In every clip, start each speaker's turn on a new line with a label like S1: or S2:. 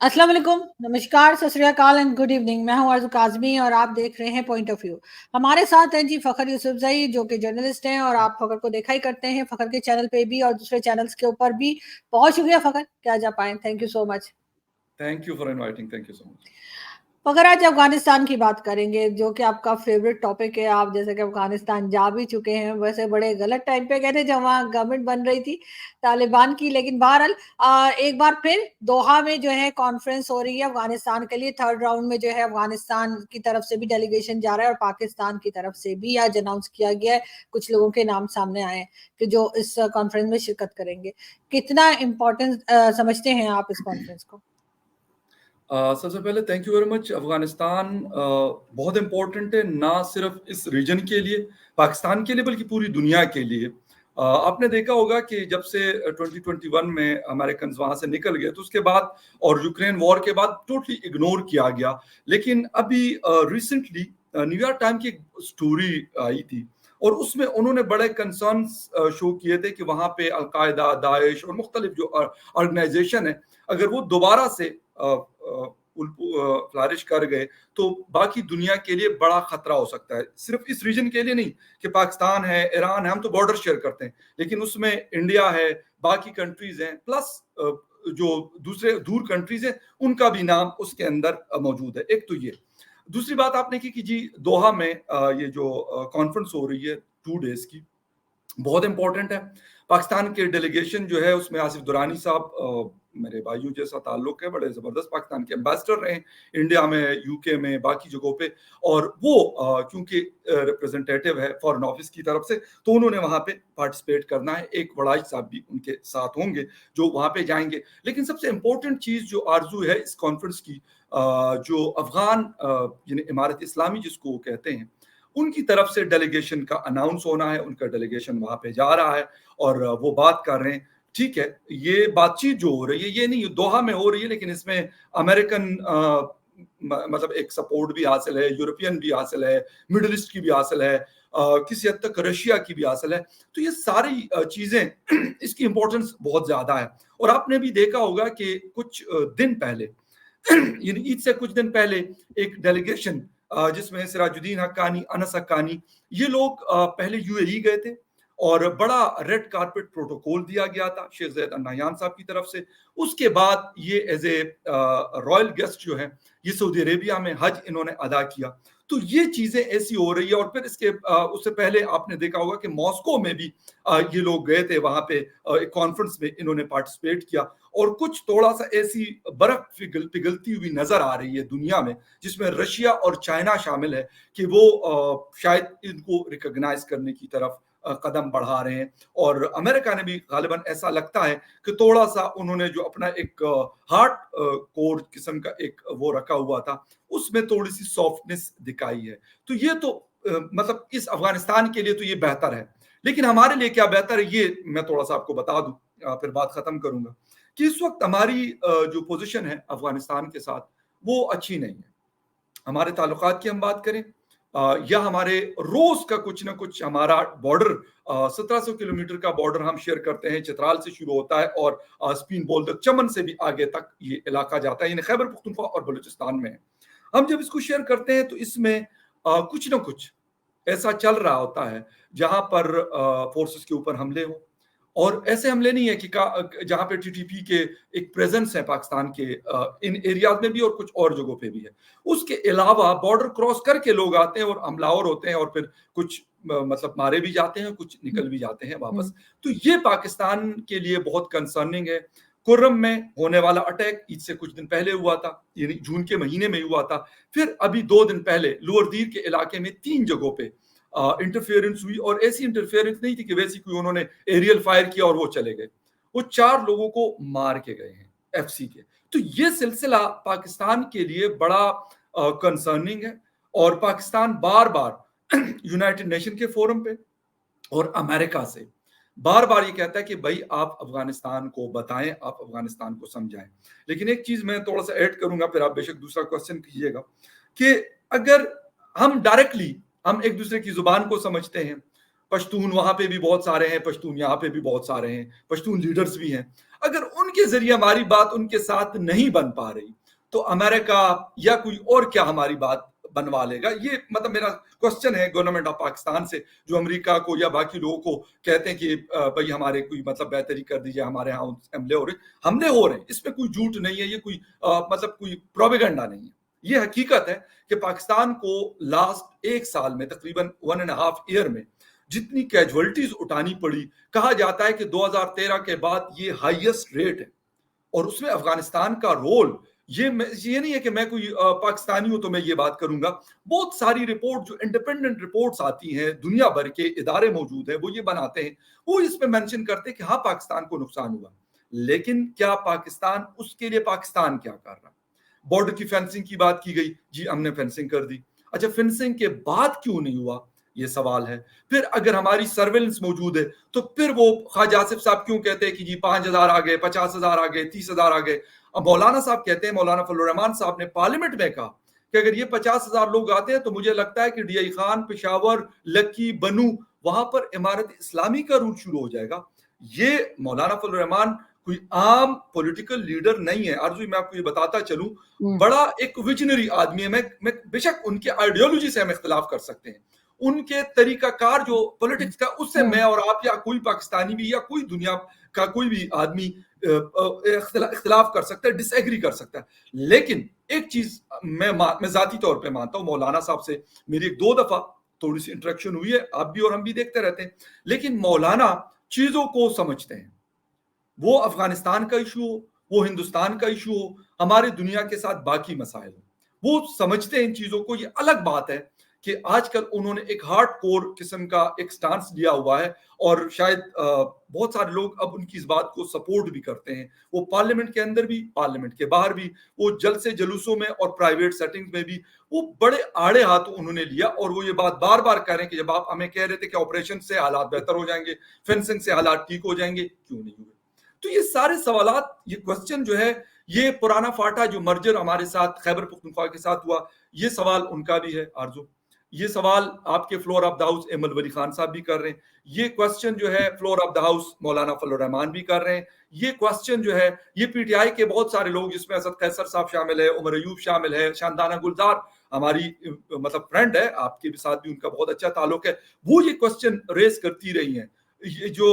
S1: अस्सलाम वालेकुम, नमस्कार, सत श्री अकाल एंड गुड इवनिंग। मैं हूं आरज़ू काज़मी और आप देख रहे हैं पॉइंट ऑफ व्यू। हमारे साथ हैं जी फ़खर यूसुफ़ज़ई जो कि जर्नलिस्ट हैं और आप फ़खर को देखा ही करते हैं, फ़खर के चैनल पे भी और दूसरे चैनल्स के ऊपर भी। बहुत शुक्रिया फ़खर कि आज आप आए। Thank you so much.
S2: Thank you for inviting. Thank you so much.
S1: मगर आज अफगानिस्तान की बात करेंगे जो कि आपका फेवरेट टॉपिक है। आप जैसे कि अफगानिस्तान जा भी चुके हैं, वैसे बड़े गलत टाइम पे गए थे जब वहाँ गवर्नमेंट बन रही थी तालिबान की। लेकिन बहरहाल एक बार फिर दोहा में जो है कॉन्फ्रेंस हो रही है अफगानिस्तान के लिए। थर्ड राउंड में जो है अफगानिस्तान की तरफ से भी डेलीगेशन जा रहा है और पाकिस्तान की तरफ से भी आज अनाउंस किया गया है। कुछ लोगों के नाम सामने आए हैं कि जो इस कॉन्फ्रेंस में शिरकत करेंगे। कितना इम्पोर्टेंट समझते हैं आप इस कॉन्फ्रेंस को?
S2: सबसे पहले thank you very much. Afghanistan बहुत इम्पोर्टेंट है, ना सिर्फ इस रीजन के लिए, पाकिस्तान के लिए, बल्कि पूरी दुनिया के लिए। आपने देखा होगा कि जब से 2021 में अमेरिकन वहां से निकल गए तो उसके बाद और यूक्रेन वॉर के बाद टोटली इग्नोर किया गया। लेकिन अभी रिसेंटली न्यूयॉर्क टाइम की एक स्टोरी आई थी और उसमें उन्होंने बड़े कंसर्न शो किए थे कि वहां पे अलकायदा, दाइश और मुख्तलिफ जो ऑर्गेनाइजेशन है, अगर वो दोबारा से फ्लरिश कर गए तो बाकी दुनिया के लिए बड़ा खतरा हो सकता है। सिर्फ इस रीजन के लिए नहीं कि पाकिस्तान है, ईरान है, हम तो बॉर्डर शेयर करते हैं, लेकिन उसमें इंडिया है, बाकी कंट्रीज हैं, प्लस जो दूसरे दूर कंट्रीज हैं उनका भी नाम उसके अंदर मौजूद है। एक तो ये। दूसरी बात आपने की कि जी दोहा में ये जो कॉन्फ्रेंस हो रही है 2 डेज की, बहुत इंपॉर्टेंट है। पाकिस्तान के डेलीगेशन जो है उसमें आसिफ दुरानी साहब, मेरे भाइयों जैसा ताल्लुक है, बड़े जबरदस्त पाकिस्तान के एम्बेसडर रहे इंडिया में, यूके में, बाकी जगहों पे। और वो क्योंकि रिप्रेजेंटेटिव है फॉरेन ऑफिस की तरफ से, तो उन्होंने वहां पे पार्टिसिपेट करना है। एक वड़ाई साहब भी उनके साथ होंगे जो वहां पे जाएंगे। लेकिन सबसे इंपॉर्टेंट चीज जो आरजू है इस कॉन्फ्रेंस की, जो अफगान यानी इमारत इस्लामी जिसको वो कहते हैं, उनकी तरफ से डेलीगेशन का अनाउंस होना है। उनका डेलीगेशन वहां पे जा रहा है और वो बात कर रहे हैं। ठीक है, ये बातचीत जो हो रही है ये नहीं दोहा में हो रही है, लेकिन इसमें अमेरिकन मतलब एक सपोर्ट भी हासिल है, यूरोपियन भी हासिल है, मिडिल ईस्ट की भी हासिल है, किसी हद तक रशिया की भी हासिल है। तो ये सारी चीजें इसकी इंपॉर्टेंस बहुत ज्यादा है। और आपने भी देखा होगा कि कुछ दिन पहले यानी ईद से कुछ दिन पहले एक डेलीगेशन जिसमें सिराजुद्दीन हक्कानी, अनस हक्कानी, ये लोग पहले यूएई गए थे और बड़ा रेड कारपेट प्रोटोकॉल दिया गया था शेख ज़ैद अल नहयान साहब की तरफ से। उसके बाद ये एज ए रॉयल गेस्ट जो है ये सऊदी अरेबिया में हज इन्होंने अदा किया। तो ये चीजें ऐसी हो रही है। और फिर इसके उससे पहले आपने देखा होगा कि मॉस्को में भी ये लोग गए थे, वहां पे एक कॉन्फ्रेंस में इन्होंने पार्टिसिपेट किया। और कुछ थोड़ा सा ऐसी बर्फ पिघलती हुई नजर आ रही है दुनिया में, जिसमें रशिया और चाइना शामिल है, कि वो शायद इनको रिकॉग्नाइज करने की तरफ कदम बढ़ा रहे हैं। और अमेरिका ने भी गालिबन ऐसा लगता है कि थोड़ा सा उन्होंने जो अपना एक हार्ड कोर किस्म का एक वो रखा हुआ था, उसमें थोड़ी सी सॉफ्टनेस दिखाई है। तो ये तो मतलब इस अफगानिस्तान के लिए तो ये बेहतर है। लेकिन हमारे लिए क्या बेहतर है ये मैं थोड़ा सा आपको बता दूं, फिर बात खत्म करूंगा कि इस वक्त हमारी जो पोजीशन है अफगानिस्तान के साथ वो अच्छी नहीं है। हमारे ताल्लुकात की हम बात करें या हमारे रोज का कुछ ना कुछ, हमारा बॉर्डर 1700 किलोमीटर का बॉर्डर हम शेयर करते हैं। चित्राल से शुरू होता है और स्पीन बोल्दक चमन से भी आगे तक ये इलाका जाता है, यानी खैबर पख्तूनख्वा और बलूचिस्तान में है। हम जब इसको शेयर करते हैं तो इसमें कुछ ना कुछ ऐसा चल रहा होता है जहां पर फोर्सेस के ऊपर हमले हो। और ऐसे हमले नहीं है कि जहां पे टीटीपी के एक प्रेजेंस है पाकिस्तान के इन एरियाज में भी और कुछ और जगहों पे भी है। उसके अलावा बॉर्डर क्रॉस करके लोग आते हैं और हमलावर होते हैं और फिर कुछ मतलब मारे भी जाते हैं, कुछ निकल भी जाते हैं वापस। तो ये पाकिस्तान के लिए बहुत कंसर्निंग है। कुर्रम में होने वाला अटैक ईद से कुछ दिन पहले हुआ था, यानी जून के महीने में हुआ था। फिर अभी 2 दिन पहले लोअर दीर के इलाके में 3 जगहों पे इंटरफेरेंस हुई। और ऐसी इंटरफेरेंस नहीं थी कि वैसी कोई उन्होंने एरियल फायर किया और वो चले गए। वो 4 लोगों को मार के गए हैं एफसी के। तो ये सिलसिला पाकिस्तान के लिए बड़ा कंसर्निंग है। और पाकिस्तान बार बार यूनाइटेड नेशन के फोरम पे और अमेरिका से बार बार ये कहता है कि भाई आप अफगानिस्तान को बताएं, आप अफगानिस्तान को समझाएं। लेकिन एक चीज मैं थोड़ा सा ऐड करूंगा, फिर आप बेशक दूसरा क्वेश्चन कीजिएगा, कि अगर हम डायरेक्टली हम एक दूसरे की जुबान को समझते हैं, पश्तून वहां पे भी बहुत सारे हैं, पश्तून यहाँ पे भी बहुत सारे हैं, पश्तून लीडर्स भी हैं, अगर उनके उनके जरिए हमारी बात उनके साथ नहीं बन पा रही, तो अमेरिका या कोई और क्या हमारी बात बनवा लेगा? ये मतलब मेरा क्वेश्चन है गवर्नमेंट ऑफ पाकिस्तान से, जो अमेरिका को या बाकी लोगों को कहते हैं कि भाई हमारे कोई मतलब बेहतरी कर दीजिए, हमारे यहाँ हमले हो रहे हैं, इसमें कोई झूठ नहीं है, ये कोई मतलब कोई प्रोपेगेंडा नहीं है। ये हकीकत है कि पाकिस्तान को लास्ट 1 साल में तकरीबन 1.5 ईयर में जितनी कैजुअलिटीज उठानी पड़ी, कहा जाता है कि 2013 के बाद ये हाईएस्ट रेट है। और उसमें अफगानिस्तान का रोल, ये नहीं है कि मैं कोई पाकिस्तानी हूं तो मैं ये बात करूंगा। बहुत सारी रिपोर्ट जो इंडिपेंडेंट रिपोर्ट्स आती हैं, दुनिया भर के इदारे मौजूद हैं, वो ये बनाते हैं, वो इसमें मेंशन करते हैं कि हाँ पाकिस्तान को नुकसान हुआ, लेकिन क्या पाकिस्तान उसके लिए पाकिस्तान क्या कर रहा? बॉर्डर की फेंसिंग की बात की गई, जी हमने फेंसिंग कर दी। अच्छा, फेंसिंग के बाद क्यों नहीं हुआ, ये सवाल है। फिर अगर हमारी सर्वेलेंस मौजूद है तो फिर वो ख्वाजा आसिफ साहब क्यों कहते हैं कि जी 5,000 आ गए, 50,000 आ गए, 30,000 आ गए? अब मौलाना साहब कहते हैं, मौलाना फजलुर रहमान साहब ने पार्लियामेंट में कहा कि अगर ये 50,000 लोग आते हैं तो मुझे लगता है कि डीआई खान, पेशावर, लक्की, बनू, वहां पर इमारत इस्लामी का रूल शुरू हो जाएगा। ये मौलाना फजलुर रहमान कोई आम पॉलिटिकल लीडर नहीं है। आरजू, मैं आपको ये बताता चलूं, बड़ा एक विजनरी आदमी है। मैं बेशक उनके आइडियोलॉजी से हम इख्तिलाफ कर सकते हैं, उनके तरीकाकार जो पॉलिटिक्स का, उससे मैं और आप या कोई पाकिस्तानी भी या कोई दुनिया का कोई भी आदमी इख्तिलाफ कर सकता है, डिसएग्री कर सकता है। लेकिन एक चीज मैं जाती तौर पे मानता हूं, मौलाना साहब से मेरी 1-2 दफा थोड़ी सी इंटरेक्शन हुई है, आप भी और हम भी देखते रहते हैं, लेकिन मौलाना चीजों को समझते हैं। वो अफगानिस्तान का इशू हो, वो हिंदुस्तान का इशू हो, हमारे दुनिया के साथ बाकी मसाइल हो, वो समझते हैं इन चीजों को। ये अलग बात है कि आजकल उन्होंने एक हार्ड कोर किस्म का एक स्टांस लिया हुआ है, और शायद बहुत सारे लोग अब उनकी इस बात को सपोर्ट भी करते हैं। वो पार्लियामेंट के अंदर भी, पार्लियामेंट के बाहर भी, वो जलसे जुलूसों में और प्राइवेट सेटिंग्स में भी वो बड़े आड़े हाथों उन्होंने लिया, और वो ये बात बार बार कह रहे हैं कि जब आप हमें कह रहे थे कि ऑपरेशन से हालात बेहतर हो जाएंगे, फेंसिंग से हालात ठीक हो जाएंगे, क्यों नहीं हुए? तो ये सारे सवालात, ये क्वेश्चन जो है, ये पुराना फाटा जो मर्जर हमारे साथ खैबर पख्तूनख्वा के साथ हुआ, ये सवाल उनका भी है आरजू। ये सवाल आपके floor of the house Aimal Wali Khan साहब भी कर रहे हैं। ये क्वेश्चन जो है फ्लोर ऑफ द हाउस मौलाना फजलुर रहमान भी कर रहे हैं। ये क्वेश्चन जो है, ये पीटीआई के बहुत सारे लोग, जिसमें असद कैसर साहब शामिल है, उमर अयूब शामिल है, शानदाना गुलजार हमारी मतलब फ्रेंड है, आपके साथ भी उनका बहुत अच्छा ताल्लुक है, वो ये क्वेश्चन रेस करती रही हैं। ये जो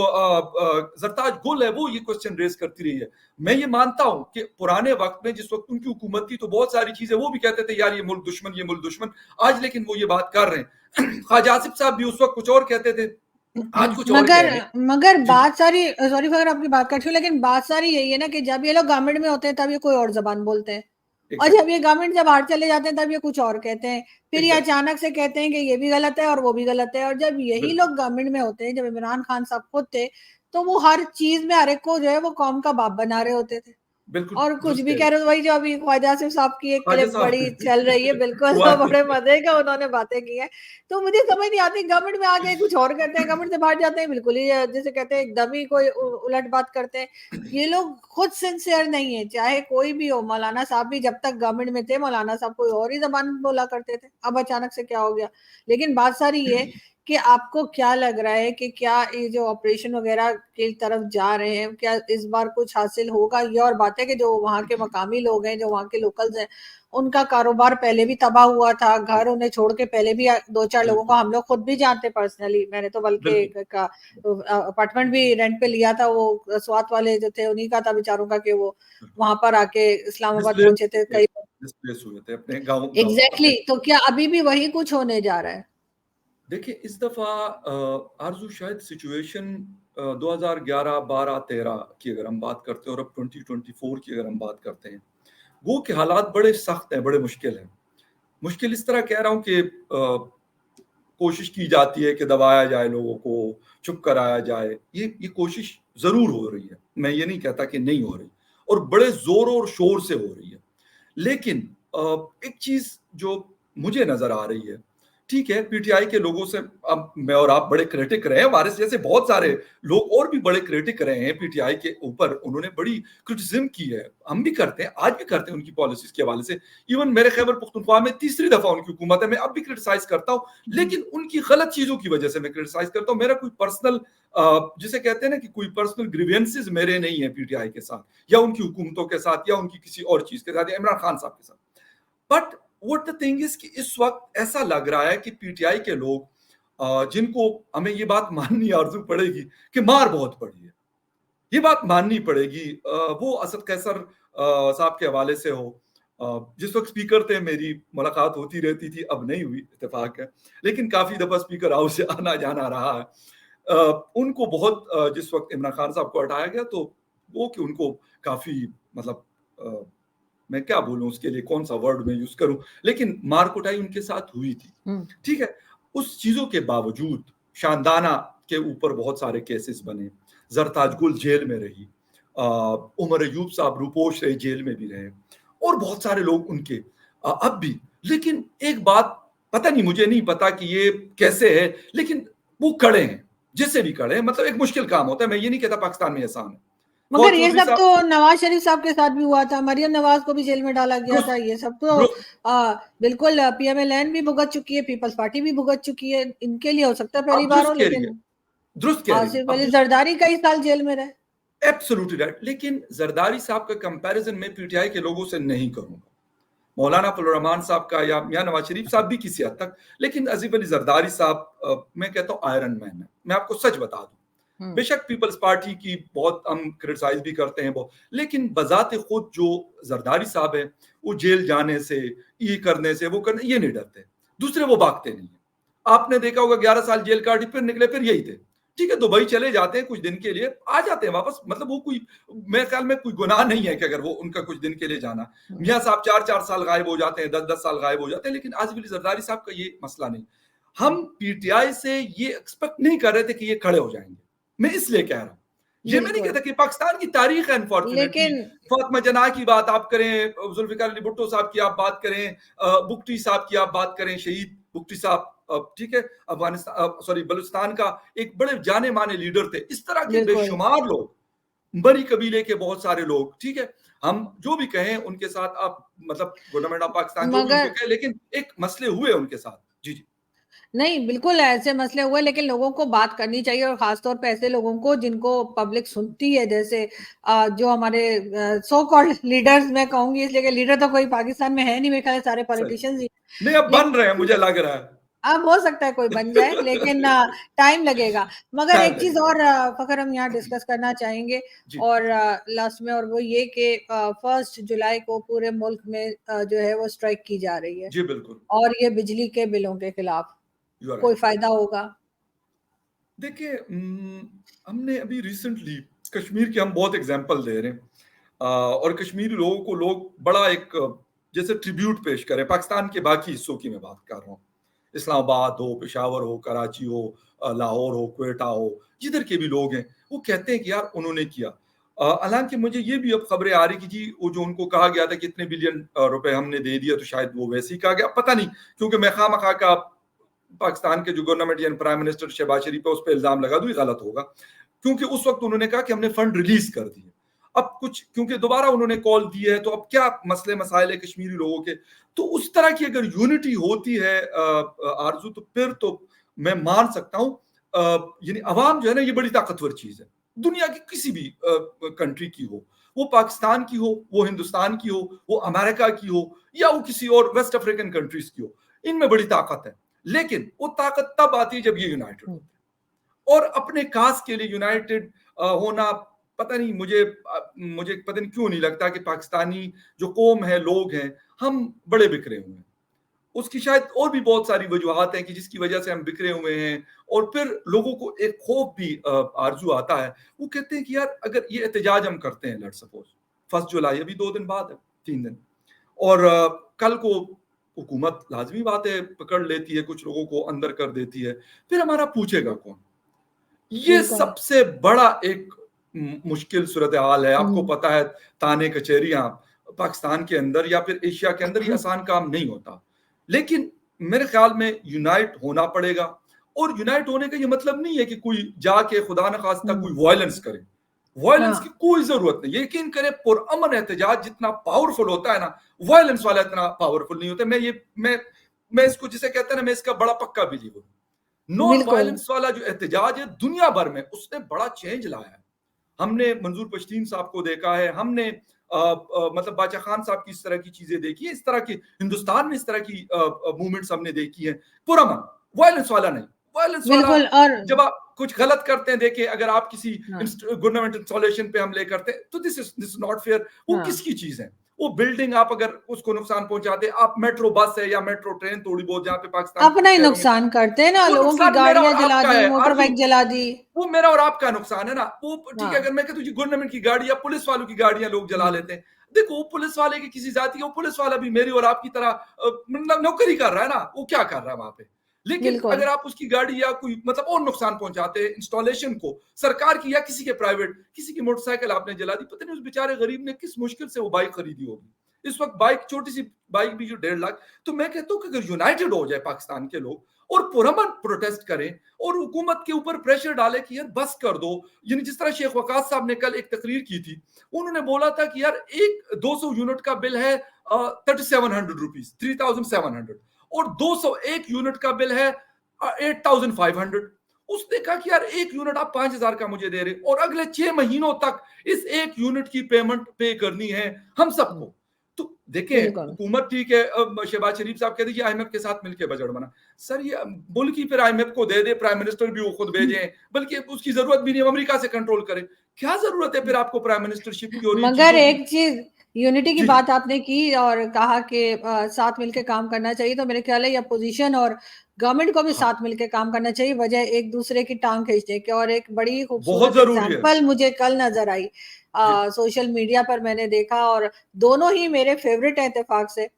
S2: जरताज गुल है, वो ये क्वेश्चन रेस करती रही है। मैं ये मानता हूं कि पुराने वक्त में जिस वक्त उनकी हुकूमत थी तो बहुत सारी चीजें वो भी कहते थे, यार ये मुल्क दुश्मन, ये मुल्क दुश्मन। आज लेकिन वो ये बात कर रहे हैं। ख्वाजा आसिफ साहब भी उस वक्त कुछ और कहते थे, आज कुछ और कह
S1: मगर
S2: रहे हैं।
S1: मगर
S2: जी
S1: बात सारी, सॉरी अगर आपकी बात करती हूँ, लेकिन बात सारी यही है ना कि जब ये लोग गवर्नमेंट में होते हैं तब ये कोई और जबान बोलते हैं, और जब
S2: एग्जैक्टली
S1: ये गवर्नमेंट से बाहर चले जाते हैं तब ये कुछ और कहते हैं। फिर ये
S2: एग्जैक्टली
S1: अचानक से कहते हैं कि ये भी गलत है और वो भी गलत है। और जब यही
S2: बिल्कुल
S1: लोग गवर्नमेंट में होते हैं, जब इमरान खान साहब खुद थे, तो वो हर चीज में हर एक को जो है वो कौम का बाप बना रहे होते थे।
S2: बिल्कुल
S1: और कुछ
S2: दुरुस्त
S1: भी
S2: कह
S1: कह
S2: रहे
S1: रहे हो, वही जो अभी ख्वाजा आसिफ साहब की एक
S2: ख्वाजा
S1: क्लिप बड़ी चल रही है,
S2: साहब।
S1: बिल्कुल
S2: वाह,
S1: बड़े मजे का उन्होंने बातें की है। तो मुझे समझ नहीं आती, गवर्नमेंट में आ गए कुछ और करते हैं, गवर्नमेंट से बाहर जाते हैं बिल्कुल ही जैसे कहते हैं एकदम ही कोई उलट बात करते हैं। ये लोग खुद सिंसियर नहीं है, चाहे कोई भी हो। मौलाना साहब भी जब तक गवर्नमेंट में थे, मौलाना साहब कोई और ही जबान बोला करते थे, अब अचानक से क्या हो गया? लेकिन बात सारी ये कि आपको क्या लग रहा है कि क्या ये जो ऑपरेशन वगैरह की तरफ जा रहे हैं, क्या इस बार कुछ हासिल होगा? ये और बात है कि जो वहाँ के मकामी लोग हैं, जो वहाँ के लोकल्स हैं, उनका कारोबार पहले भी तबाह हुआ था, घर उन्हें छोड़ के पहले भी 2-4 लोगों को
S2: बिल्कुल
S1: हम लोग खुद भी जानते पर्सनली। मैंने तो बल्कि
S2: बिल्कुल
S1: एक अपार्टमेंट भी रेंट पे लिया था, वो स्वात वाले जो थे उन्हीं का था बेचारों का, कि वो वहां पर आके इस्लामाबाद
S2: डिस्प्ले
S1: पहुंचे थे कई।
S2: डिस्प्लेस हुए थे अपने गाँव गाँव
S1: एग्जैक्टली
S2: अपने।
S1: exactly। तो क्या अभी भी वही कुछ होने जा रहा है?
S2: देखिए, इस दफा आरजू शायद सिचुएशन 2011, 12, 13 की अगर हम बात करते हैं और अब 2024 की अगर हम बात करते हैं, वो के हालात बड़े सख्त हैं, बड़े मुश्किल हैं। मुश्किल इस तरह कह रहा हूं कि कोशिश की जाती है कि दबाया जाए लोगों को, चुप कराया जाए। ये कोशिश जरूर हो रही है, मैं ये नहीं कहता कि नहीं हो रही, और बड़े जोर और शोर से हो रही है। लेकिन एक चीज जो मुझे नजर आ रही है ठीक है, पीटीआई के लोगों से अब मैं और आप बड़े क्रिटिक रहे हैं, वारिस जैसे बहुत सारे लोग और भी बड़े क्रिटिक रहे हैं पीटीआई के ऊपर, उन्होंने बड़ी क्रिटिसिज्म की है, हम भी करते हैं, आज भी करते हैं उनकी पॉलिसीज के हवाले से। इवन मेरे खैबर पख्तूनख्वा में तीसरी दफा उनकी हुकूमत है, मैं अब भी क्रिटिसाइज करता हूँ, लेकिन उनकी गलत चीजों की वजह से मैं क्रिटिसाइज करता हूँ। मेरा कोई पर्सनल जिसे कहते हैं ना कि कोई पर्सनल ग्रीवेंसेस मेरे नहीं है पीटीआई के साथ या उनकी हुकूमतों के साथ या उनकी किसी और चीज के साथ या इमरान खान साहब के साथ। But what the thing is कि इस वक्त ऐसा लग रहा है कि पीटीआई के लोग जिनको हमें ये बात माननी आरजू पड़ेगी कि मार बहुत पड़ी है, ये बात माननी पड़ेगी। वो असद कैसर साहब के हवाले से हो, जिस वक्त स्पीकर थे मेरी मुलाकात होती रहती थी, अब नहीं हुई, इत्तेफाक है, लेकिन काफी दफा स्पीकर हाउस से आना जाना रहा है। उनको बहुत जिस वक्त इमरान खान साहब को हटाया गया तो वो कि उनको काफी मतलब मैं क्या बोलूं उसके लिए, कौन सा वर्ड मैं यूज करूं, लेकिन मार कुटाई उनके साथ हुई थी। ठीक है, उस चीजों के बावजूद शानदाना के ऊपर बहुत सारे केसेस बने, जरताज गुल जेल में रही, उमर अयूब साहब रूपोश रहे, जेल में भी रहे, और बहुत सारे लोग उनके अब भी। लेकिन एक बात पता नहीं, मुझे नहीं पता कि ये कैसे है, लेकिन वो खड़े हैं, जिससे भी खड़े हैं, मतलब एक मुश्किल काम होता है, मैं ये नहीं कहता पाकिस्तान में आसान है।
S1: मगर ये सब तो नवाज शरीफ साहब के साथ भी हुआ था, मरियम नवाज को भी जेल में डाला गया था, ये सब तो बिल्कुल पीएमएलएन भी भुगत चुकी है, पीपल्स पार्टी भी भुगत चुकी है, इनके लिए हो सकता है पहली बार हो, लेकिन
S2: दुरुस्त कह रही
S1: आसिफ अली जरदारी कई साल जेल में रहे।
S2: एब्सोल्युटली राइट, लेकिन जरदारी साहब का कंपैरिजन मैं पीटीआई के लोगों से नहीं करूंगा, मौलाना फजल रहमान साहब का या मियां नवाज शरीफ साहब भी किसी हद तक, लेकिन आसिफ अली जरदारी साहब मैं कहता हूँ आयरन मैन है। मैं आपको सच बता दूं, बेशक पीपल्स पार्टी की बहुत हम क्रिटिसाइज भी करते हैं बहुत, लेकिन बजाते खुद जो जरदारी साहब है वो जेल जाने से, ये करने से, वो करने, ये नहीं डरते, दूसरे वो भागते नहीं है। आपने देखा होगा 11 साल जेल काटी, फिर निकले, फिर यही थे, ठीक है, दुबई चले जाते हैं कुछ दिन के लिए, आ जाते हैं वापस, मतलब वो कोई मेरे ख्याल में कोई गुनाह नहीं है कि अगर वो उनका कुछ दिन के लिए जाना। मियां साहब 4-4 साल गायब हो जाते हैं, 10-10 साल गायब हो जाते हैं, लेकिन आसिफ अली जरदारी साहब का ये मसला नहीं। हम पीटीआई से ये एक्सपेक्ट नहीं कर रहे थे कि ये खड़े हो जाएंगे, मैं इसलिए कह रहा हूं, ये मैं नहीं कहता कि पाकिस्तान की तारीख है अनफॉर्चुनेटली, फातिमा जना की बात आप करें, जुल्फिकार अली भुट्टो साहब की आप बात करें, बुख्ती साहब की आप बात करें, शहीद बुख्ती साहब, ठीक है, अफगानिस्तान सॉरी बलूचिस्तान का एक बड़े जाने माने लीडर थे, इस तरह के बेशुमार लोग, बड़ी कबीले के बहुत सारे लोग, ठीक है, हम जो भी कहें उनके साथ आप मतलब गवर्नमेंट ऑफ पाकिस्तान जो भी उनको कहे, लेकिन एक मसले हुए उनके साथ। जी जी
S1: नहीं, बिल्कुल ऐसे मसले हुए, लेकिन लोगों को बात करनी चाहिए, और खासतौर पे ऐसे लोगों को जिनको पब्लिक सुनती है, जैसे जो हमारे सो कॉल्ड लीडर्स, मैं कहूंगी, इसलिए कि लीडर तो कोई पाकिस्तान में है नहीं, मेरे ख्याल सारे पॉलिटिशियंस ही
S2: नहीं, अब बन रहे हैं, मुझे लग रहा है
S1: अब हो सकता है कोई बन जाए, लेकिन टाइम लगेगा। मगर एक चीज और फखर हम यहाँ डिस्कस करना चाहेंगे, और लास्ट में, और वो ये कि 1 जुलाई को पूरे मुल्क में जो है वो स्ट्राइक की जा रही है।
S2: जी बिल्कुल, और
S1: ये बिजली के बिलों के खिलाफ कोई फायदा होगा?
S2: देखिए, हमने अभी रिसेंटली कश्मीर के हम बहुत एग्जांपल दे रहे हैं, और कश्मीरी लोगों को लोग बड़ा एक जैसे ट्रिब्यूट पेश करें, पाकिस्तान के बाकी हिस्सों की मैं बात कर रहा हूँ, इस्लामाबाद हो, पेशावर हो, कराची हो, लाहौर हो, क्वेटा हो, जिधर के भी लोग हैं, वो कहते हैं कि यार उन्होंने किया। हालांकि मुझे ये भी अब खबरें आ रही कि जी वो जो उनको कहा गया था कि इतने बिलियन रुपए हमने दे दिया, तो शायद वो वैसे ही कहा गया, पता नहीं, क्योंकि मैं खामखा का पाकिस्तान के जो गवर्नमेंट यानी प्राइम मिनिस्टर शहबाज शरीफ पे उस पर इल्जाम लगा दूं, गलत होगा, क्योंकि उस वक्त उन्होंने कहा कि हमने फंड रिलीज कर दिए। अब कुछ क्योंकि दोबारा उन्होंने कॉल दी है, तो अब क्या मसले मसाइल है कश्मीरी लोगों के, तो उस तरह की अगर यूनिटी होती है आरजू, तो फिर तो मैं मान सकता हूँ, यानी अवाम जो है ना, ये बड़ी ताकतवर चीज है, दुनिया की किसी भी कंट्री की हो, वो पाकिस्तान की हो, वो हिंदुस्तान की हो, वो अमेरिका की हो, या वो किसी और वेस्ट अफ्रीकन कंट्रीज की हो, इनमें बड़ी ताकत है। लेकिन वो ताकत तब आती है जब ये यूनाइटेड होते हैं, और अपने काज के लिए यूनाइटेड होना, पता नहीं मुझे पता नहीं क्यों नहीं लगता कि पाकिस्तानी जो कौम है, लोग हैं, हम बड़े बिखरे हुए हैं। उसकी शायद और भी बहुत सारी वजूहत हैं कि जिसकी वजह से हम बिखरे हुए हैं, और फिर लोगों को एक खौफ भी आरजू आता है, वो कहते हैं कि यार अगर ये एहतजाज हम करते हैं, लेट्स सपोज 1 जुलाई, अभी 2 दिन बाद है, 3 दिन, और कल को हुकूमत लाजमी बात है पकड़ लेती है, कुछ लोगों को अंदर कर देती है, फिर हमारा पूछेगा कौन? ये सबसे बड़ा एक मुश्किल सूरत हाल है। आपको पता है, ताने कचहरियां पाकिस्तान के अंदर या फिर एशिया के अंदर ये आसान काम नहीं होता, लेकिन मेरे ख्याल में यूनाइट होना पड़ेगा। और यूनाइट होने का ये मतलब नहीं है कि कोई जाके खुदा न खास्ता कोई वायलेंस करे, वायलेंस की
S1: हाँ
S2: कोई जरूरत नहीं। यकीन करें पुरअमन एहतजाज जितना पावरफुल होता है ना, वायलेंस वाला इतना पावरफुल नहीं होता। मैं इसको जिसे कहते हैं ना, मैं इसका बड़ा पक्का बिलीव हूं। नॉन
S1: बिल्कुल।
S2: वायलेंस वाला जो एहतजाज है दुनिया भर में, उसने बड़ा चेंज लाया है। हमने मंजूर पश्तीन साहब को देखा है, हमने मतलब बादशाह खान साहब की इस तरह की चीजें देखी है, इस तरह की हिंदुस्तान में इस तरह की मूवमेंट्स हमने देखी है। पुरअमन, वायलेंस वाला नहीं। वायलेंस वाला
S1: बिल्कुल। और
S2: जब आप कुछ गलत करते हैं, देखिए अगर आप किसी
S1: हाँ
S2: गवर्नमेंट इंस्टॉलेशन पे हमले करते हैं तो दिस इज नॉट फेयर। वो
S1: हाँ
S2: किसकी चीज है? वो बिल्डिंग आप अगर उसको नुकसान पहुंचाते, आप मेट्रो बस है या मेट्रो ट्रेन थोड़ी बहुत जहाँ पे पाकिस्तान
S1: अपना
S2: के
S1: ही
S2: शहरों में,
S1: नुकसान करते हैं ना,
S2: वो
S1: लोगों की
S2: नुकसान मेरा और
S1: गाड़ियां जला
S2: आपका
S1: दी,
S2: है
S1: मोटर
S2: आरजू।
S1: बाइक जला दी।
S2: वो मेरा और आपका नुकसान है ना। वो ठीक है,
S1: हाँ
S2: अगर मैं कहता हूँ गवर्नमेंट की गाड़ी या पुलिस वालों की गाड़ियां लोग जला लेते हैं, देखो वो पुलिस वाले की किसी जाति का, वो पुलिस वाला भी मेरी और आपकी तरह मतलब नौकरी कर रहा है ना, वो क्या कर रहा है वहां पे। लेकिन
S1: बिल्कुल।
S2: अगर आप उसकी गाड़ी या कोई मतलब और नुकसान पहुंचाते हैं इंस्टॉलेशन को, सरकार की या किसी के प्राइवेट, किसी की मोटरसाइकिल आपने जला दी, पता नहीं उस बेचारे गरीब ने किस मुश्किल से वो बाइक खरीदी होगी। इस वक्त बाइक, छोटी सी बाइक भी जो 1.5 लाख। तो मैं कहता हूँ कि अगर यूनाइटेड हो जाए पाकिस्तान के लोग और पुरअमन प्रोटेस्ट करें और हुकूमत के ऊपर प्रेशर डाले कि यार बस कर दो, यानी जिस तरह शेख वकास साहब ने कल एक तकरीर की थी, उन्होंने बोला था कि यार एक 200 यूनिट का बिल है 3700 रुपीज, 3700, और 201 यूनिट का बिल है 8500। उसने कहा कि यार एक यूनिट आप 5000 का मुझे दे रहे और अगले 6 महीनों तक इस एक यूनिट की पेमेंट पे करनी है हम सबको। तो देखें,
S1: बिल्कुल।
S2: हुकूमत ठीक है, अब शहबाज शरीफ साहब कहते हैं आईएमएफ के साथ मिलकर बजट बना। सर ये मुल्क ही फिर आईएमएफ को दे दे, प्राइम मिनिस्टर भी वो खुद भेजे, बल्कि उसकी जरूरत भी नहीं, अमेरिका से कंट्रोल करे। क्या जरूरत है फिर आपको प्राइम मिनिस्टरशिप की और इन
S1: मगर
S2: चीजों की?
S1: एक चीज, यूनिटी की
S2: जी
S1: बात आपने की और कहा कि साथ मिलकर काम करना चाहिए, तो मेरे ख्याल है ये अपोजिशन और गवर्नमेंट को भी
S2: हाँ,
S1: साथ मिलकर काम करना चाहिए, वजह एक दूसरे की टांग खींचने की। और एक बड़ी
S2: बहुत
S1: खूबसूरत
S2: जरूरी है।
S1: एग्जाम्पल मुझे कल नजर आई,
S2: जी
S1: सोशल मीडिया पर मैंने देखा, और दोनों ही मेरे फेवरेट है इत्तेफाक से,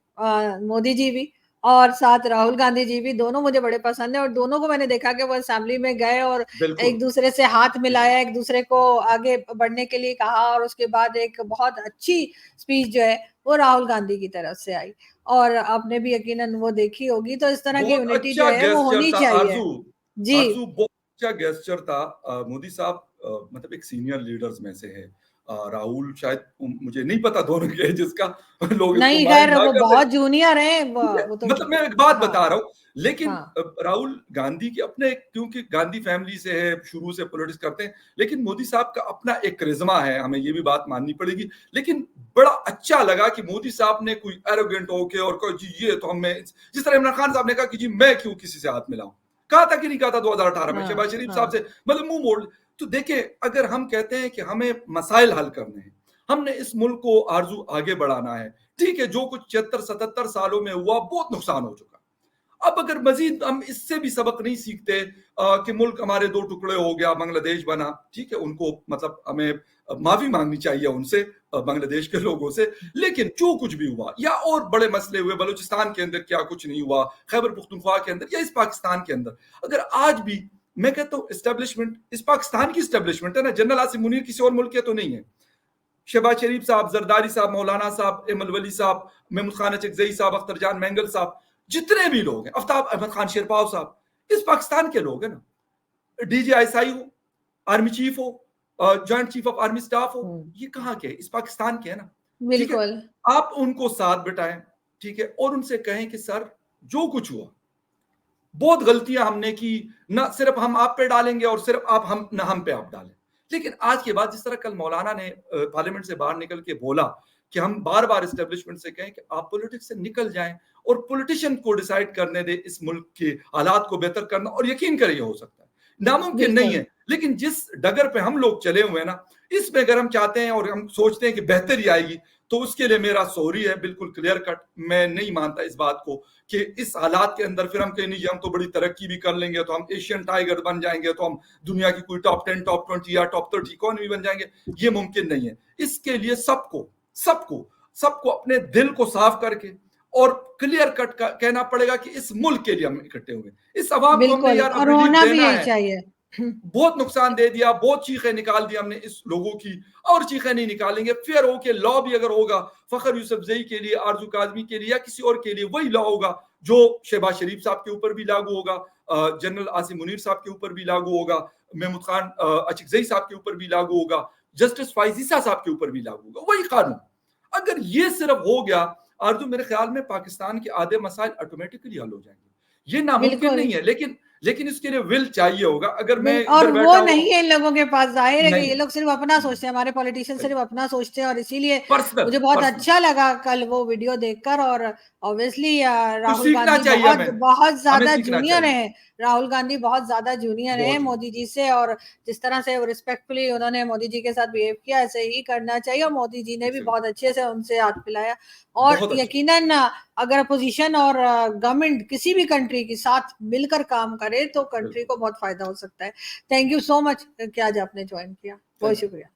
S1: मोदी जी भी और साथ राहुल गांधी जी भी, दोनों मुझे बड़े पसंद है। और दोनों को मैंने देखा कि वो असेंबली में गए और
S2: बिल्कुल।
S1: एक दूसरे से हाथ
S2: जी जी
S1: मिलाया, एक दूसरे को आगे बढ़ने के लिए कहा, और उसके बाद एक बहुत अच्छी स्पीच जो है वो राहुल गांधी की तरफ से आई, और आपने भी यकीनन वो देखी होगी। तो इस तरह की
S2: बहुत
S1: यूनिटी जो
S2: अच्छा
S1: है वो
S2: गेस्चर
S1: होनी
S2: था
S1: चाहिए।
S2: आरजू।
S1: जी।
S2: आरजू बहुत अच्छा गेस्चर था। मोदी साहब मतलब एक सीनियर लीडर्स में से है। राहुल शायद मुझे नहीं पता दोनों के जिसका लोग इसको
S1: नहीं,
S2: माइंड
S1: खैर
S2: ना
S1: वो
S2: कर ले।
S1: बहुत जूनियर है,
S2: ठीक है,
S1: वो तो।
S2: मतलब मैं एक बात
S1: हाँ
S2: बता रहा हूँ। लेकिन
S1: हाँ
S2: राहुल गांधी के अपने, क्योंकि गांधी फैमिली से है, शुरू से पॉलिटिक्स करते हैं, लेकिन मोदी साहब का अपना एक करिश्मा है, हमें ये भी बात माननी पड़ेगी। लेकिन बड़ा अच्छा लगा कि मोदी साहब ने कोई एरोगेंट होके और कोई जी ये तो हमें, जिस तरह इमरान खान साहब ने कहा कि जी मैं क्यों किसी से हाथ मिलाऊं, कहा था कि नहीं कहा था 2018 में
S1: हाँ
S2: शहबाज शरीफ साहब
S1: हाँ
S2: से, मतलब मुंह मोड़। तो देखिए, अगर हम कहते हैं कि हमें मसाइल हल करने हैं, हमने इस मुल्क को आरजू आगे बढ़ाना है, ठीक है, जो कुछ 76-77 सालों में हुआ बहुत नुकसान हो चुका। अब अगर मजीद हम इससे भी सबक नहीं सीखते कि मुल्क हमारे दो टुकड़े हो गया, बांग्लादेश बना, ठीक है, उनको मतलब हमें माफी मांगनी चाहिए उनसे, बांग्लादेश के लोगों से। लेकिन जो कुछ भी हुआ या और बड़े मसले हुए, बलूचिस्तान के अंदर क्या कुछ नहीं हुआ, खैबर पुख्तनख्वा के अंदर या इस पाकिस्तान के अंदर, अगर आज भी मैं कहता हूँ एस्टेब्लिशमेंट इस पाकिस्तान की एस्टेब्लिशमेंट है ना, जनरल आसिम मुनीर किसी और मुल्क के तो नहीं है। शहबाज शरीफ साहब, जरदारी साहब, मौलाना साहब, एमल वली साहब, महमूद खान चकजई साहब, अख्तर जान मैंगल साहब, जितने भी लोग हैं, आफ्ताब अहमद खान शेरपाव साहब, इस पाकिस्तान के लोग हैं ना। डीजीआईएसआई हो, आर्मी चीफ हो, joint chief of army staff हो,
S1: हम्म,
S2: ये कहाँ के? इस पाकिस्तान के है ना। ठीक है,
S1: बिल्कुल।
S2: आप उनको साथ बिठाएं, ठीक है, और उनसे कहें कि सर जो कुछ हुआ, बहुत गलतियां हमने की, ना सिर्फ हम आप पे डालेंगे और सिर्फ आप हम ना हम पे आप डालें। लेकिन आज के बाद जिस तरह कल मौलाना ने पार्लियामेंट से बाहर निकल के बोला कि हम बार बार एस्टेब्लिशमेंट से कहें कि आप पॉलिटिक्स से निकल जाएं और पॉलिटिशियन को डिसाइड करने दे इस मुल्क के हालात को बेहतर करना, और यकीन करिए हो सकता है, नामुमकिन नहीं
S1: बिल्कुल।
S2: है। लेकिन जिस डगर पे हम लोग चले हुए हैं ना, इसमें अगर हम चाहते हैं और हम सोचते हैं कि बेहतरी आएगी, तो उसके लिए मेरा सॉरी है, बिल्कुल क्लियर कट। मैं नहीं मानता इस बात को कि इस हालात के अंदर फिर हम कहें नहीं हम तो बड़ी तरक्की भी कर लेंगे, तो हम एशियन टाइगर बन जाएंगे, तो हम दुनिया की कोई टॉप 10, टॉप 20 या टॉप 30 कौन भी बन जाएंगे। ये मुमकिन नहीं है। इसके लिए सबको सबको सबको अपने दिल को साफ करके और क्लियर कट कहना पड़ेगा कि इस मुल्क के लिए हम इकट्ठे हुए, इस अवाम को हमने
S1: बिल्कुल,
S2: यार अब
S1: और
S2: रिलीफ
S1: होना भी
S2: देना
S1: यही
S2: है।
S1: चाहिए।
S2: बहुत नुकसान दे दिया, बहुत चीखें निकाल दी हमने इस लोगों की, और चीखें नहीं निकालेंगे। फेयर हो के लॉ भी अगर होगा फखर यूसुफजई के लिए, आरजू काजमी के लिए या किसी और के लिए वही लॉ होगा जो शहबाज शरीफ साहब के ऊपर भी लागू होगा, जनरल आसिम मुनीर साहब के ऊपर भी लागू होगा, महमूद खान अचिकजई साहब के ऊपर भी लागू होगा, जस्टिस फाइजीसा साहब के ऊपर भी लागू होगा वही कानून। अगर ये सिर्फ हो गया आरजू, मेरे ख्याल में पाकिस्तान के आधे मसाइल ऑटोमेटिकली हल हो जाएंगे। ये नामुमकिन नहीं है, लेकिन इसके लिए विल चाहिए होगा। अगर मैं
S1: और
S2: इधर
S1: वो
S2: बैठा
S1: नहीं है इन लोगों के पास, जाहिर है कि ये
S2: नहीं,
S1: लोग सिर्फ अपना सोचते हैं, हमारे पॉलिटिशियन सिर्फ अपना सोचते हैं, और इसीलिए
S2: पर्सनल
S1: मुझे बहुत
S2: पर्सनल
S1: अच्छा लगा कल वो वीडियो देखकर। और ऑब्वियसली
S2: कुछ
S1: राहुल
S2: सीखना
S1: गांधी
S2: चाहिए
S1: बहुत
S2: हमें,
S1: बहुत
S2: हमें
S1: ज्यादा
S2: सीखना
S1: जूनियर
S2: चाहिए
S1: हैं, राहुल गांधी बहुत ज्यादा जूनियर हैं
S2: बहुत जरूरी।
S1: मोदी जी से, और जिस तरह से रिस्पेक्टफुली उन्होंने मोदी जी के साथ बिहेव किया ऐसे ही करना चाहिए, और मोदी जी ने भी बहुत अच्छे से उनसे हाथ मिलाया। और
S2: बहुत अच्छा।
S1: यकीनन अगर अपोजिशन और गवर्नमेंट किसी भी कंट्री के साथ मिलकर काम करे तो कंट्री को बहुत फायदा हो सकता है। थैंक यू सो मच कि आज आपने ज्वाइन किया, बहुत शुक्रिया।